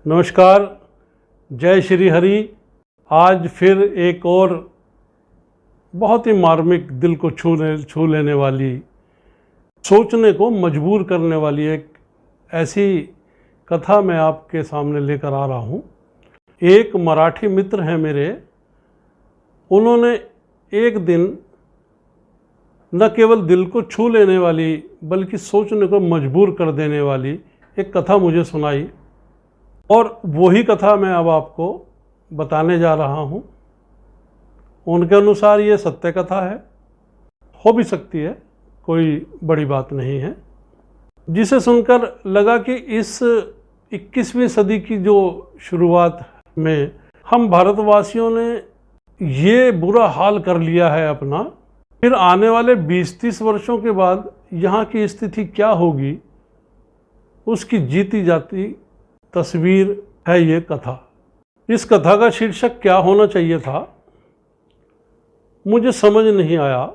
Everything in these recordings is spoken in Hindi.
नमस्कार, जय श्री हरि। आज फिर एक और बहुत ही मार्मिक, दिल को छू लेने वाली, सोचने को मजबूर करने वाली एक ऐसी कथा मैं आपके सामने लेकर आ रहा हूँ। एक मराठी मित्र हैं मेरे, उन्होंने एक दिन न केवल दिल को छू लेने वाली बल्कि सोचने को मजबूर कर देने वाली एक कथा मुझे सुनाई, और वही कथा मैं अब आपको बताने जा रहा हूँ। उनके अनुसार ये सत्य कथा है, हो भी सकती है, कोई बड़ी बात नहीं है। जिसे सुनकर लगा कि इस 21वीं सदी की जो शुरुआत में हम भारतवासियों ने ये बुरा हाल कर लिया है अपना, फिर आने वाले 20-30 वर्षों के बाद यहाँ की स्थिति क्या होगी, उसकी जीती जाती तस्वीर है ये कथा। इस कथा का शीर्षक क्या होना चाहिए था मुझे समझ नहीं आया,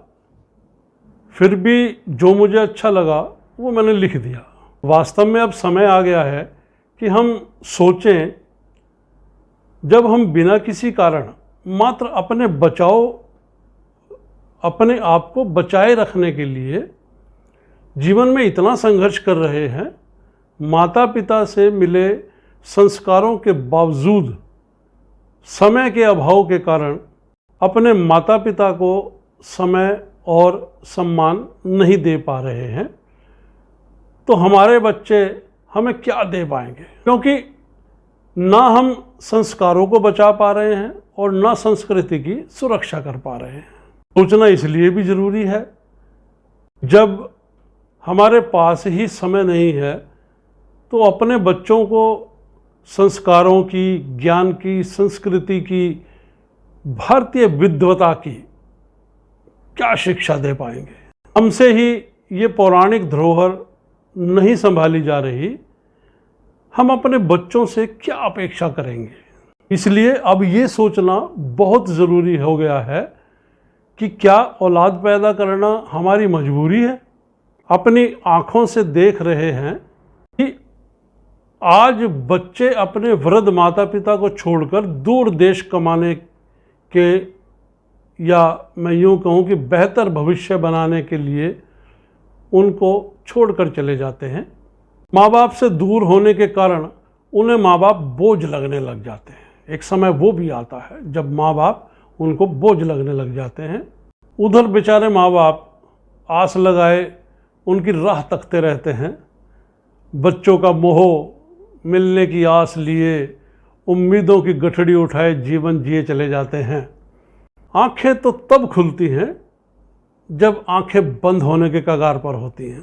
फिर भी जो मुझे अच्छा लगा वो मैंने लिख दिया। वास्तव में अब समय आ गया है कि हम सोचें, जब हम बिना किसी कारण मात्र अपने आप को बचाए रखने के लिए जीवन में इतना संघर्ष कर रहे हैं, माता पिता से मिले संस्कारों के बावजूद समय के अभाव के कारण अपने माता पिता को समय और सम्मान नहीं दे पा रहे हैं, तो हमारे बच्चे हमें क्या दे पाएंगे? क्योंकि ना हम संस्कारों को बचा पा रहे हैं और ना संस्कृति की सुरक्षा कर पा रहे हैं। सोचना इसलिए भी ज़रूरी है, जब हमारे पास ही समय नहीं है तो अपने बच्चों को संस्कारों की, ज्ञान की, संस्कृति की, भारतीय विद्वता की क्या शिक्षा दे पाएंगे? हमसे ही ये पौराणिक धरोहर नहीं संभाली जा रही, हम अपने बच्चों से क्या अपेक्षा करेंगे? इसलिए अब ये सोचना बहुत ज़रूरी हो गया है कि क्या औलाद पैदा करना हमारी मजबूरी है? अपनी आँखों से देख रहे हैं कि आज बच्चे अपने वृद्ध माता पिता को छोड़कर दूर देश कमाने के, या मैं यूँ कहूँ कि बेहतर भविष्य बनाने के लिए उनको छोड़कर चले जाते हैं। माँ बाप से दूर होने के कारण उन्हें माँ बाप बोझ लगने लग जाते हैं। एक समय वो भी आता है जब माँ बाप उनको बोझ लगने लग जाते हैं। उधर बेचारे माँ बाप आस लगाए उनकी राह तकते रहते हैं, बच्चों का मोह मिलने की आस लिए उम्मीदों की गठड़ी उठाए जीवन जिए चले जाते हैं। आंखें तो तब खुलती हैं जब आंखें बंद होने के कगार पर होती हैं।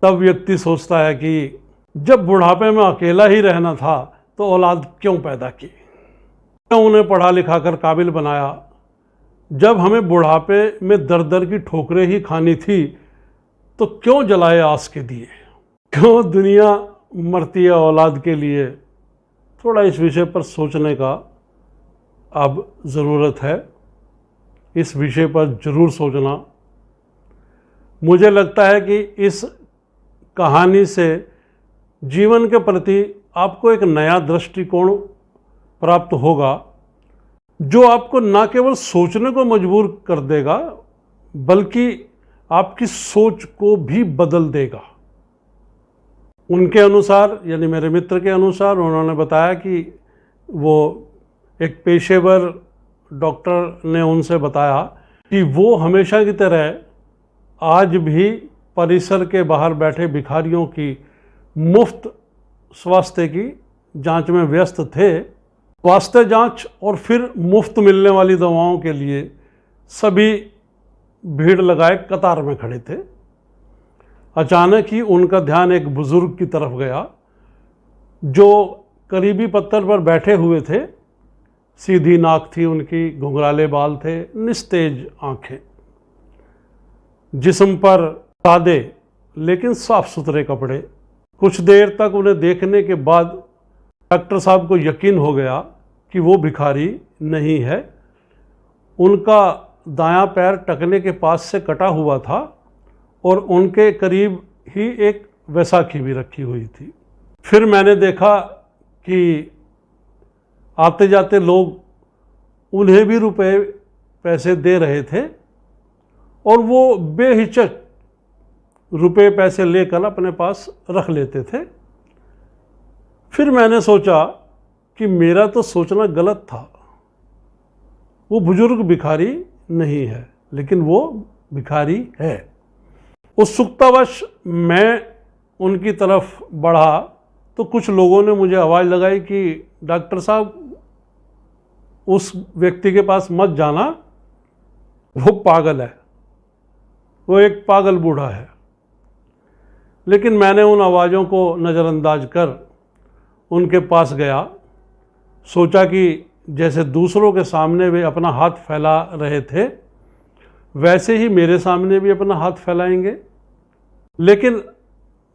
तब व्यक्ति सोचता है कि जब बुढ़ापे में अकेला ही रहना था तो औलाद क्यों पैदा की, क्यों उन्हें पढ़ा लिखा कर काबिल बनाया। जब हमें बुढ़ापे में दर दर की ठोकरें ही खानी थी तो क्यों जलाए आस के दिए, क्यों दुनिया मरती है औलाद के लिए। थोड़ा इस विषय पर सोचने का अब ज़रूरत है, इस विषय पर ज़रूर सोचना। मुझे लगता है कि इस कहानी से जीवन के प्रति आपको एक नया दृष्टिकोण प्राप्त होगा, जो आपको न केवल सोचने को मजबूर कर देगा बल्कि आपकी सोच को भी बदल देगा। उनके अनुसार, यानी मेरे मित्र के अनुसार, उन्होंने बताया कि वो एक पेशेवर डॉक्टर ने उनसे बताया कि वो हमेशा की तरह आज भी परिसर के बाहर बैठे भिखारियों की मुफ्त स्वास्थ्य की जांच में व्यस्त थे। स्वास्थ्य जांच और फिर मुफ्त मिलने वाली दवाओं के लिए सभी भीड़ लगाए कतार में खड़े थे। अचानक ही उनका ध्यान एक बुजुर्ग की तरफ गया जो करीबी पत्थर पर बैठे हुए थे। सीधी नाक थी उनकी, घुंघराले बाल थे, निस्तेज आंखें, जिस्म पर सादे लेकिन साफ सुथरे कपड़े। कुछ देर तक उन्हें देखने के बाद डॉक्टर साहब को यकीन हो गया कि वो भिखारी नहीं है। उनका दायां पैर टखने के पास से कटा हुआ था और उनके करीब ही एक वैसाखी भी रखी हुई थी। फिर मैंने देखा कि आते जाते लोग उन्हें भी रुपए पैसे दे रहे थे और वो बेहिचक रुपए पैसे लेकर अपने पास रख लेते थे। फिर मैंने सोचा कि मेरा तो सोचना गलत था। वो बुजुर्ग भिखारी नहीं है, लेकिन वो भिखारी है। उत्सुकतावश मैं उनकी तरफ बढ़ा तो कुछ लोगों ने मुझे आवाज़ लगाई कि डॉक्टर साहब, उस व्यक्ति के पास मत जाना, वो पागल है, वो एक पागल बूढ़ा है। लेकिन मैंने उन आवाज़ों को नज़रअंदाज कर उनके पास गया। सोचा कि जैसे दूसरों के सामने वे अपना हाथ फैला रहे थे, वैसे ही मेरे सामने भी अपना हाथ फैलाएंगे। लेकिन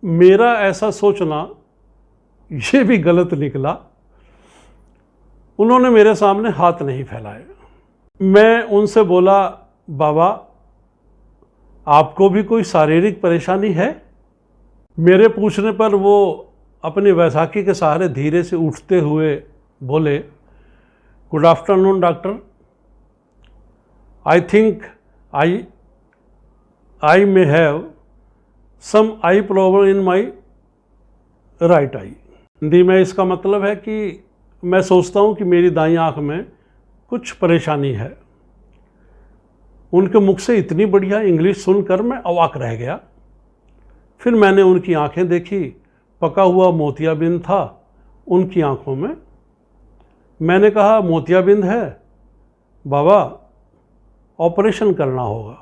मेरा ऐसा सोचना ये भी गलत निकला। उन्होंने मेरे सामने हाथ नहीं फैलाए। मैं उनसे बोला, बाबा, आपको भी कोई शारीरिक परेशानी है? मेरे पूछने पर वो अपनी वैसाखी के सहारे धीरे से उठते हुए बोले, good afternoon doctor, I think I may have some eye problem in my right eye. Hindi में इसका मतलब है कि मैं सोचता हूँ कि मेरी दाईं आँख में कुछ परेशानी है। उनके मुख से इतनी बढ़िया इंग्लिश सुनकर मैं अवाक रह गया। फिर मैंने उनकी आंखें देखी, पका हुआ मोतियाबिंद था उनकी आंखों में। मैंने कहा, मोतियाबिंद है बाबा, ऑपरेशन करना होगा।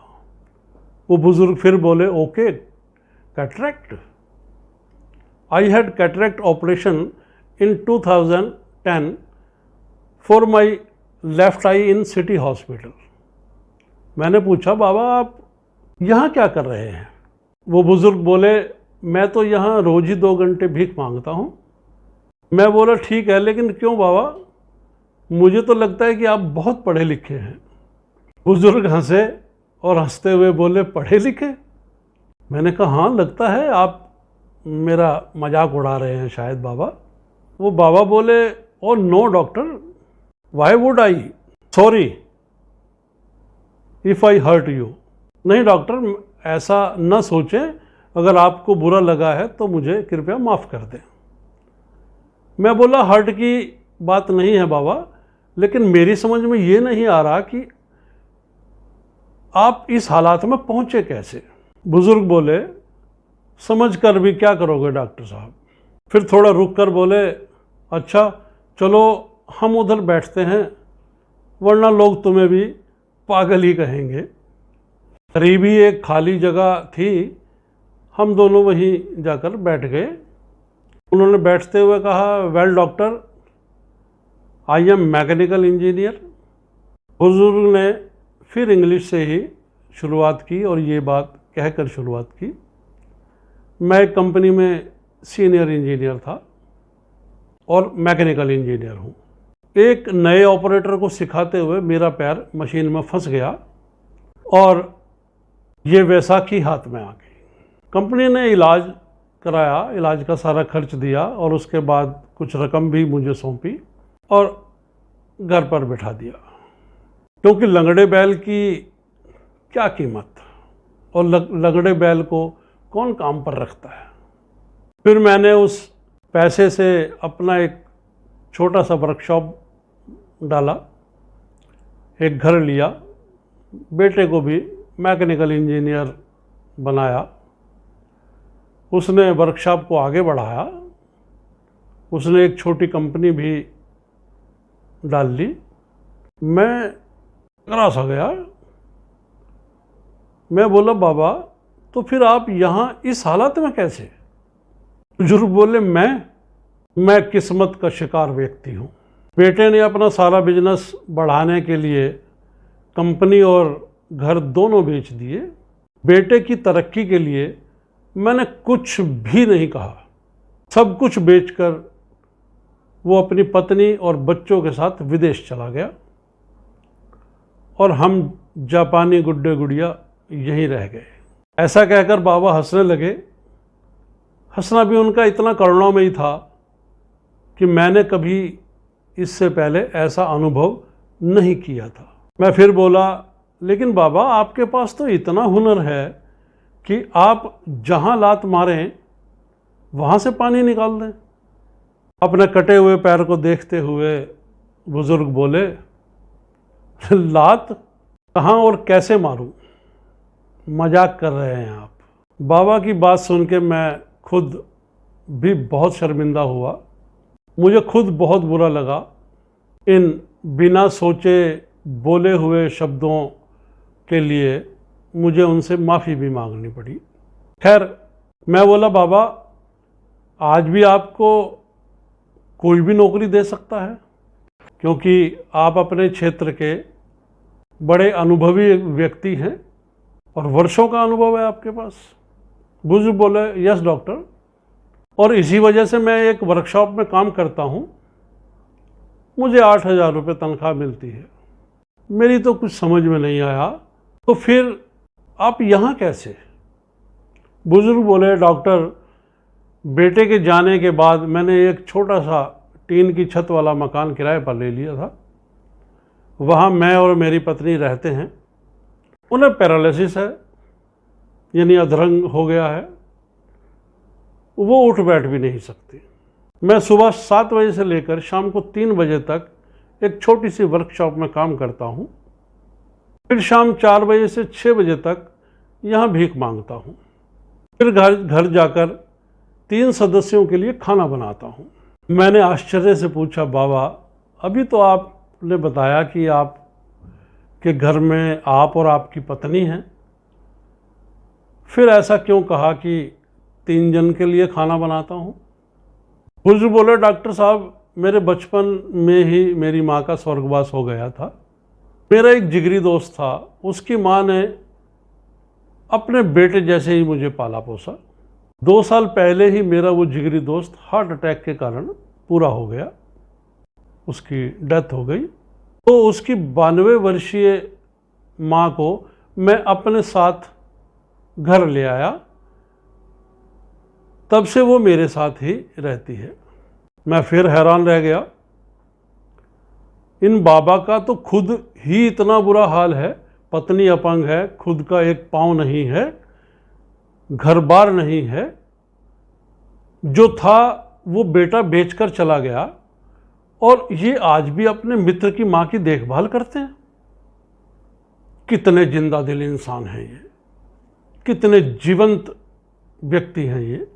वो बुजुर्ग फिर बोले, okay, cataract. I had cataract operation in 2010 for my left I in city hospital. मैंने पूछा, बाबा आप यहाँ क्या कर रहे हैं? वो बुजुर्ग बोले, मैं तो यहाँ रोज ही 2 घंटे भीख मांगता हूँ। मैं बोला, ठीक है, लेकिन क्यों बाबा? मुझे तो लगता है कि आप बहुत पढ़े लिखे हैं। बुजुर्ग हंसे और हंसते हुए बोले, पढ़े लिखे? मैंने कहा, हाँ, लगता है आप मेरा मजाक उड़ा रहे हैं शायद बाबा। वो बाबा बोले, oh no doctor, why would I, sorry if I hurt you. नहीं डॉक्टर, ऐसा न सोचें, अगर आपको बुरा लगा है तो मुझे कृपया माफ़ कर दें। मैं बोला, हर्ट की बात नहीं है बाबा, लेकिन मेरी समझ में ये नहीं आ रहा कि आप इस हालात में पहुंचे कैसे। बुजुर्ग बोले, समझ कर भी क्या करोगे डॉक्टर साहब। फिर थोड़ा रुक कर बोले, अच्छा चलो हम उधर बैठते हैं, वरना लोग तुम्हें भी पागल ही कहेंगे। करीब ही एक खाली जगह थी, हम दोनों वहीं जाकर बैठ गए। उन्होंने बैठते हुए कहा, well doctor, I am mechanical engineer. बुजुर्ग ने फिर इंग्लिश से ही शुरुआत की और ये बात कहकर शुरुआत की, मैं एक कंपनी में सीनियर इंजीनियर था और मैकेनिकल इंजीनियर हूँ। एक नए ऑपरेटर को सिखाते हुए मेरा पैर मशीन में फंस गया और ये वैसाखी हाथ में आ गई। कंपनी ने इलाज कराया, इलाज का सारा खर्च दिया और उसके बाद कुछ रकम भी मुझे सौंपी और घर पर बिठा दिया, क्योंकि लंगड़े बैल की क्या कीमत और लंगड़े बैल को कौन काम पर रखता है। फिर मैंने उस पैसे से अपना एक छोटा सा वर्कशॉप डाला, एक घर लिया, बेटे को भी मैकेनिकल इंजीनियर बनाया। उसने वर्कशॉप को आगे बढ़ाया, उसने एक छोटी कंपनी भी डाल ली। मैं निराश हो गया। मैं बोला, बाबा तो फिर आप यहाँ इस हालत में कैसे? बुजुर्ग बोले, मैं किस्मत का शिकार व्यक्ति हूँ। बेटे ने अपना सारा बिजनेस बढ़ाने के लिए कंपनी और घर दोनों बेच दिए। बेटे की तरक्की के लिए मैंने कुछ भी नहीं कहा। सब कुछ बेचकर वो अपनी पत्नी और बच्चों के साथ विदेश चला गया और हम जापानी गुड्डे गुड़िया यहीं रह गए। ऐसा कहकर बाबा हंसने लगे। हंसना भी उनका इतना करुणामयी था कि मैंने कभी इससे पहले ऐसा अनुभव नहीं किया था। मैं फिर बोला, लेकिन बाबा आपके पास तो इतना हुनर है कि आप जहाँ लात मारें वहाँ से पानी निकाल दें। अपने कटे हुए पैर को देखते हुए बुजुर्ग बोले, लात कहाँ और कैसे मारूं? मजाक कर रहे हैं आप। बाबा की बात सुन के मैं खुद भी बहुत शर्मिंदा हुआ। मुझे खुद बहुत बुरा लगा। इन बिना सोचे बोले हुए शब्दों के लिए मुझे उनसे माफ़ी भी मांगनी पड़ी। खैर, मैं बोला, बाबा आज भी आपको कोई भी नौकरी दे सकता है, क्योंकि आप अपने क्षेत्र के बड़े अनुभवी व्यक्ति हैं और वर्षों का अनुभव है आपके पास। बुजुर्ग बोले, यस डॉक्टर, और इसी वजह से मैं एक वर्कशॉप में काम करता हूँ। मुझे 8,000 रुपये तनख्वाह मिलती है। मेरी तो कुछ समझ में नहीं आया, तो फिर आप यहाँ कैसे? बुजुर्ग बोले, डॉक्टर बेटे के जाने के बाद मैंने एक छोटा सा टीन की छत वाला मकान किराए पर ले लिया था। वहाँ मैं और मेरी पत्नी रहते हैं। उन्हें पैरालिसिस है, यानी अधरंग हो गया है। वो उठ बैठ भी नहीं सकती। मैं सुबह 7 बजे से लेकर शाम को 3 बजे तक एक छोटी सी वर्कशॉप में काम करता हूँ। फिर शाम 4 बजे से 6 बजे तक यहाँ भीख मांगता हूँ। फिर घर जाकर 3 सदस्यों के लिए खाना बनाता हूँ। मैंने आश्चर्य से पूछा, बाबा अभी तो आपने बताया कि आप के घर में आप और आपकी पत्नी हैं, फिर ऐसा क्यों कहा कि 3 जन के लिए खाना बनाता हूँ? बुजुर्ग बोले, डॉक्टर साहब मेरे बचपन में ही मेरी माँ का स्वर्गवास हो गया था। मेरा एक जिगरी दोस्त था, उसकी माँ ने अपने बेटे जैसे ही मुझे पाला पोसा। 2 साल पहले ही मेरा वो जिगरी दोस्त हार्ट अटैक के कारण पूरा हो गया, उसकी डेथ हो गई। तो उसकी 92 वर्षीय माँ को मैं अपने साथ घर ले आया। तब से वो मेरे साथ ही रहती है। मैं फिर हैरान रह गया। इन बाबा का तो खुद ही इतना बुरा हाल है, पत्नी अपंग है, खुद का एक पाँव नहीं है, घर बार नहीं है। जो था वो बेटा बेचकर चला गया, और ये आज भी अपने मित्र की माँ की देखभाल करते हैं। कितने जिंदा दिल इंसान हैं ये, कितने जीवंत व्यक्ति हैं ये।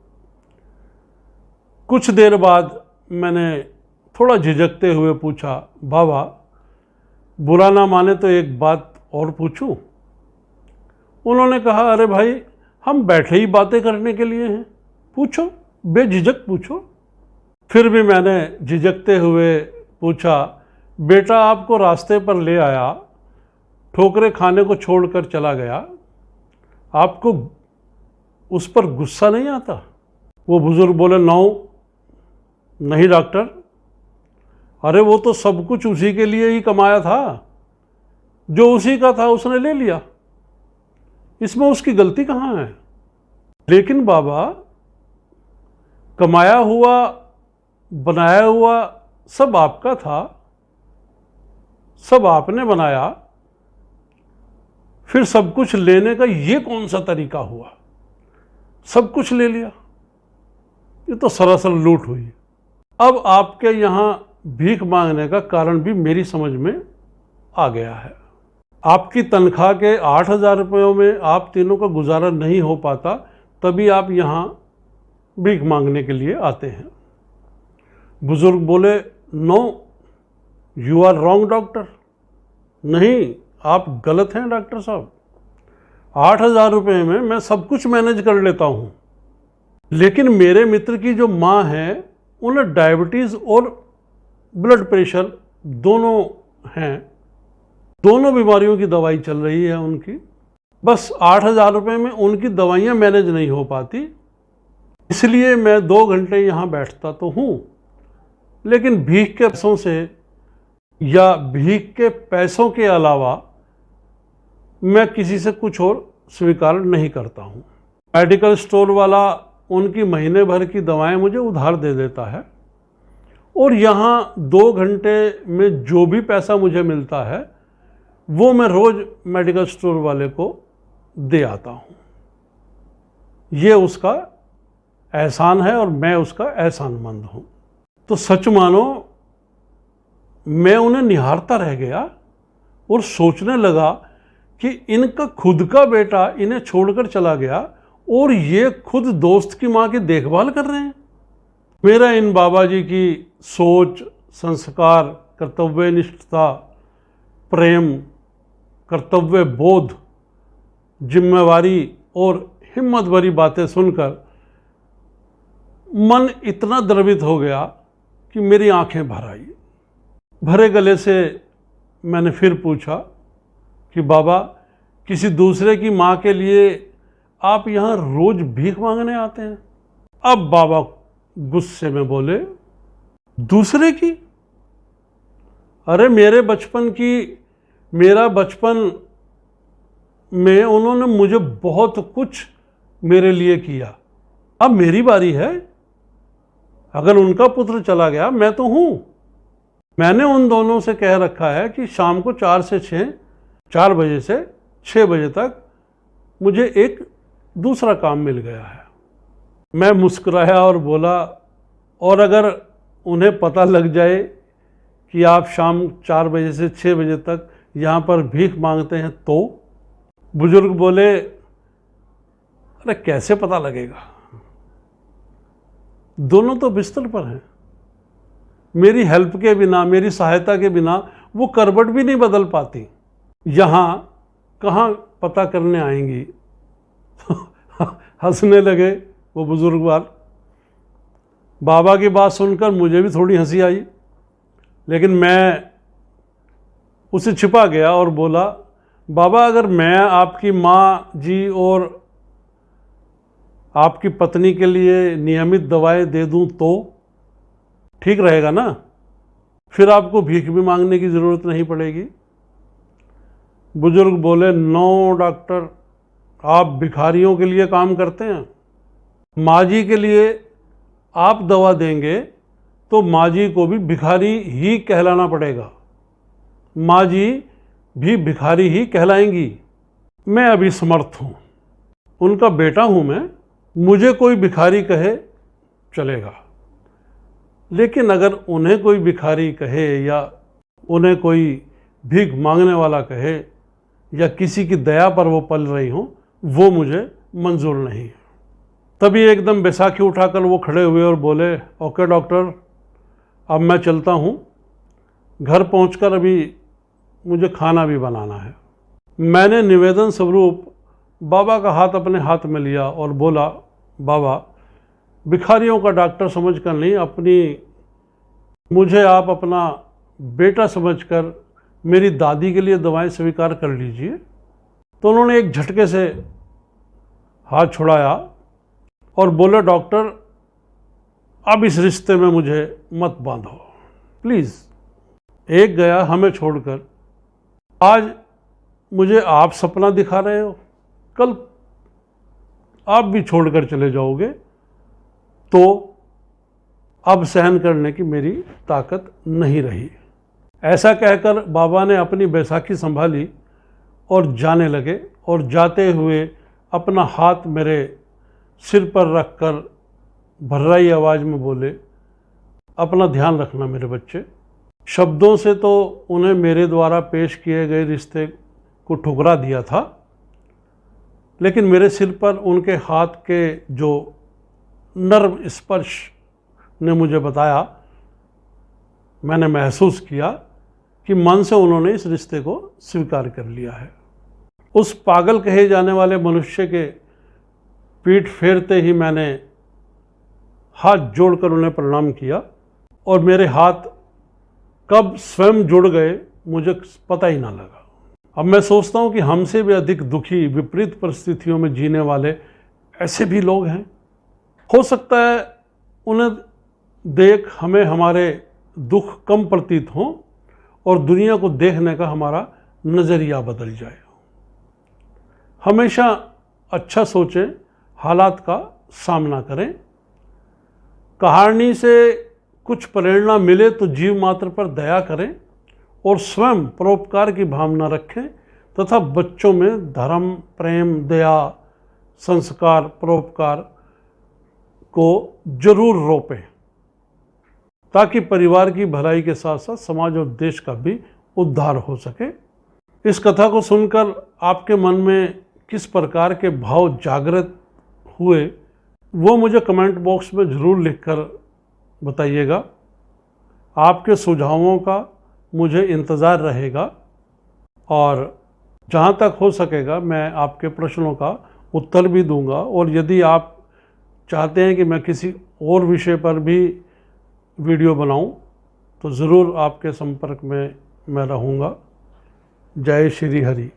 कुछ देर बाद मैंने थोड़ा झिझकते हुए पूछा, बाबा बुरा ना माने तो एक बात और पूछूं? उन्होंने कहा, अरे भाई हम बैठे ही बातें करने के लिए हैं, पूछो, बेझिझक पूछो। फिर भी मैंने झिझकते हुए पूछा, बेटा आपको रास्ते पर ले आया, ठोकरे खाने को छोड़कर चला गया, आपको उस पर गुस्सा नहीं आता? वो बुजुर्ग बोले, नहीं डॉक्टर, अरे वो तो सब कुछ उसी के लिए ही कमाया था, जो उसी का था उसने ले लिया, इसमें उसकी गलती कहाँ है? लेकिन बाबा कमाया हुआ बनाया हुआ सब आपका था, सब आपने बनाया, फिर सब कुछ लेने का ये कौन सा तरीका हुआ? सब कुछ ले लिया, ये तो सरासर लूट हुई। अब आपके यहाँ भीख मांगने का कारण भी मेरी समझ में आ गया है। आपकी तनख्वाह के 8,000 रुपयों में आप तीनों का गुजारा नहीं हो पाता, तभी आप यहाँ भीख मांगने के लिए आते हैं। बुजुर्ग बोले, no you are wrong doctor, नहीं आप गलत हैं डॉक्टर साहब। 8,000 रुपये में मैं सब कुछ मैनेज कर लेता हूँ, लेकिन मेरे मित्र की जो माँ है उन्हें डायबिटीज़ और ब्लड प्रेशर दोनों हैं, दोनों बीमारियों की दवाई चल रही है उनकी। बस 8,000 रुपये में उनकी दवाइयाँ मैनेज नहीं हो पाती, इसलिए मैं 2 घंटे यहाँ बैठता तो हूँ, लेकिन भीख के पैसों से या भीख के पैसों के अलावा मैं किसी से कुछ और स्वीकार नहीं करता हूँ। मेडिकल स्टोर वाला उनकी महीने भर की दवाएं मुझे उधार दे देता है, और यहाँ 2 घंटे में जो भी पैसा मुझे मिलता है वो मैं रोज़ मेडिकल स्टोर वाले को दे आता हूँ। ये उसका एहसान है और मैं उसका एहसानमंद हूँ। तो सच मानो मैं उन्हें निहारता रह गया और सोचने लगा कि इनका खुद का बेटा इन्हें छोड़कर चला गया और ये खुद दोस्त की माँ की देखभाल कर रहे हैं। मेरा इन बाबा जी की सोच, संस्कार, कर्तव्यनिष्ठता, प्रेम, कर्तव्य बोध, जिम्मेवारी और हिम्मत भरी बातें सुनकर मन इतना द्रवित हो गया कि मेरी आंखें भर आई। भरे गले से मैंने फिर पूछा कि बाबा, किसी दूसरे की माँ के लिए आप यहाँ रोज भीख मांगने आते हैं? अब बाबा गुस्से में बोले, दूसरे की? अरे मेरे मेरा बचपन में उन्होंने मुझे बहुत कुछ मेरे लिए किया। अब मेरी बारी है। अगर उनका पुत्र चला गया, मैं तो हूं। मैंने उन दोनों से कह रखा है कि शाम को 4 बजे से 6 बजे तक मुझे एक दूसरा काम मिल गया है। मैं मुस्कुराया और बोला, और अगर उन्हें पता लग जाए कि आप शाम 4 बजे से 6 बजे तक यहाँ पर भीख मांगते हैं तो? बुजुर्ग बोले, अरे कैसे पता लगेगा? दोनों तो बिस्तर पर हैं। मेरी हेल्प के बिना, मेरी सहायता के बिना वो करवट भी नहीं बदल पाती। यहाँ कहाँ पता करने आएंगी? हंसने लगे वो बुजुर्गवार। बाबा की बात सुनकर मुझे भी थोड़ी हंसी आई, लेकिन मैं उसे छिपा गया और बोला, बाबा, अगर मैं आपकी माँ जी और आपकी पत्नी के लिए नियमित दवाएं दे दूं तो ठीक रहेगा ना? फिर आपको भीख भी मांगने की ज़रूरत नहीं पड़ेगी। बुजुर्ग बोले, नो डॉक्टर, आप भिखारियों के लिए काम करते हैं। माँ जी के लिए आप दवा देंगे तो माँ जी को भी भिखारी ही कहलाना पड़ेगा। माँ जी भी भिखारी ही कहलाएंगी। मैं अभी समर्थ हूँ, उनका बेटा हूँ मैं। मुझे कोई भिखारी कहे चलेगा, लेकिन अगर उन्हें कोई भिखारी कहे या उन्हें कोई भीख मांगने वाला कहे या किसी की दया पर वो पल रही हों, वो मुझे मंजूर नहीं है। तभी एकदम बैसाखी उठाकर वो खड़े हुए और बोले, ओके डॉक्टर, अब मैं चलता हूँ। घर पहुँचकर अभी मुझे खाना भी बनाना है। मैंने निवेदन स्वरूप बाबा का हाथ अपने हाथ में लिया और बोला, बाबा, भिखारियों का डॉक्टर समझकर नहीं, मुझे आप अपना बेटा समझकर मेरी दादी के लिए दवाएं स्वीकार कर लीजिए। तो उन्होंने एक झटके से हाथ छुड़ाया और बोले, डॉक्टर, अब इस रिश्ते में मुझे मत बांधो प्लीज़। एक गया हमें छोड़कर, आज मुझे आप सपना दिखा रहे हो, कल आप भी छोड़कर चले जाओगे, तो अब सहन करने की मेरी ताकत नहीं रही। ऐसा कहकर बाबा ने अपनी बैसाखी संभाली और जाने लगे, और जाते हुए अपना हाथ मेरे सिर पर रखकर भर्राई आवाज़ में बोले, अपना ध्यान रखना मेरे बच्चे। शब्दों से तो उन्हें मेरे द्वारा पेश किए गए रिश्ते को ठुकरा दिया था, लेकिन मेरे सिर पर उनके हाथ के जो नर्म स्पर्श ने मुझे बताया, मैंने महसूस किया कि मन से उन्होंने इस रिश्ते को स्वीकार कर लिया है। उस पागल कहे जाने वाले मनुष्य के पीठ फेरते ही मैंने हाथ जोड़कर उन्हें प्रणाम किया, और मेरे हाथ कब स्वयं जुड़ गए मुझे पता ही ना लगा। अब मैं सोचता हूँ कि हमसे भी अधिक दुखी, विपरीत परिस्थितियों में जीने वाले ऐसे भी लोग हैं। हो सकता है उन्हें देख हमें हमारे दुख कम प्रतीत हों और दुनिया को देखने का हमारा नज़रिया बदल जाए। हमेशा अच्छा सोचें, हालात का सामना करें। कहानी से कुछ प्रेरणा मिले तो जीव मात्र पर दया करें और स्वयं परोपकार की भावना रखें तथा बच्चों में धर्म, प्रेम, दया, संस्कार, परोपकार को जरूर रोपें ताकि परिवार की भलाई के साथ साथ समाज और देश का भी उद्धार हो सके। इस कथा को सुनकर आपके मन में किस प्रकार के भाव जागृत हुए वो मुझे कमेंट बॉक्स में ज़रूर लिखकर बताइएगा। आपके सुझावों का मुझे इंतज़ार रहेगा और जहाँ तक हो सकेगा मैं आपके प्रश्नों का उत्तर भी दूंगा। और यदि आप चाहते हैं कि मैं किसी और विषय पर भी वीडियो बनाऊं तो ज़रूर आपके संपर्क में मैं रहूँगा। जय श्री हरि।